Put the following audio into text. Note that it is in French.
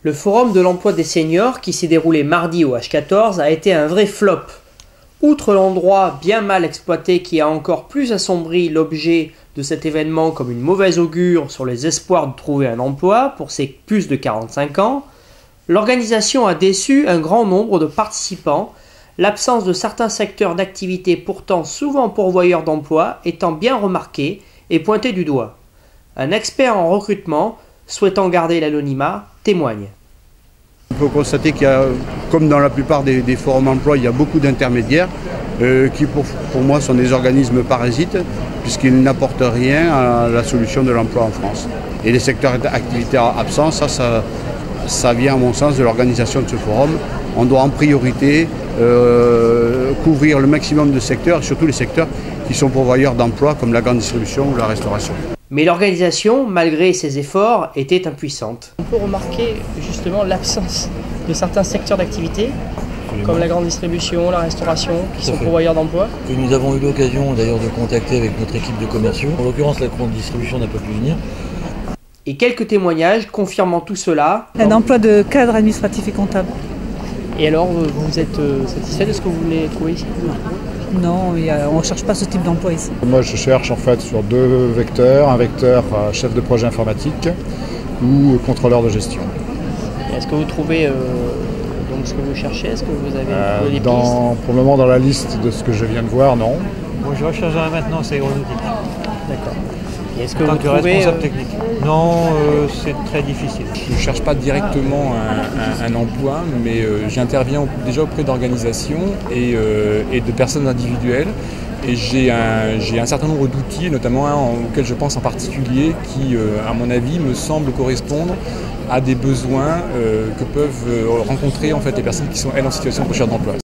Le forum de l'emploi des seniors qui s'est déroulé mardi au H14 a été un vrai flop. Outre l'endroit bien mal exploité qui a encore plus assombri l'objet de cet événement comme une mauvaise augure sur les espoirs de trouver un emploi pour ces plus de 45 ans, l'organisation a déçu un grand nombre de participants, l'absence de certains secteurs d'activité pourtant souvent pourvoyeurs d'emploi étant bien remarquée et pointée du doigt. Un expert en recrutement, souhaitant garder l'anonymat, témoigne. On peut constater qu'il y a, comme dans la plupart des forums emploi, il y a beaucoup d'intermédiaires qui pour moi sont des organismes parasites puisqu'ils n'apportent rien à la solution de l'emploi en France. Et les secteurs d'activité absents, ça vient à mon sens de l'organisation de ce forum. On doit en priorité couvrir le maximum de secteurs, surtout les secteurs qui sont pourvoyeurs d'emplois comme la grande distribution ou la restauration. Mais l'organisation, malgré ses efforts, était impuissante. On peut remarquer justement l'absence de certains secteurs d'activité, comme la grande distribution, la restauration, qui sont pourvoyeurs d'emplois. Que nous avons eu l'occasion d'ailleurs de contacter avec notre équipe de commerciaux. En l'occurrence, la grande distribution n'a pas pu venir. Et quelques témoignages confirmant tout cela. Un emploi de cadre administratif et comptable. Et alors, vous êtes satisfait de ce que vous voulez trouver ici ? Non, on ne cherche pas ce type d'emploi ici. Moi je cherche en fait sur deux vecteurs, un vecteur chef de projet informatique ou contrôleur de gestion. Est-ce que vous trouvez donc ce que vous cherchez? Est-ce que vous avez trouvé des pistes? Pour le moment dans la liste de ce que je viens de voir, non. Moi je recherche dans la maintenance aéronautique. D'accord. Et est-ce que En vous tant que trouvez responsable technique? Non, c'est très difficile. Je ne cherche pas directement un emploi, mais j'interviens déjà auprès d'organisations et de personnes individuelles. Et j'ai un certain nombre d'outils, notamment un auquel je pense en particulier, qui, à mon avis, me semble correspondre à des besoins que peuvent rencontrer en fait, les personnes qui sont, elles, en situation de recherche d'emploi.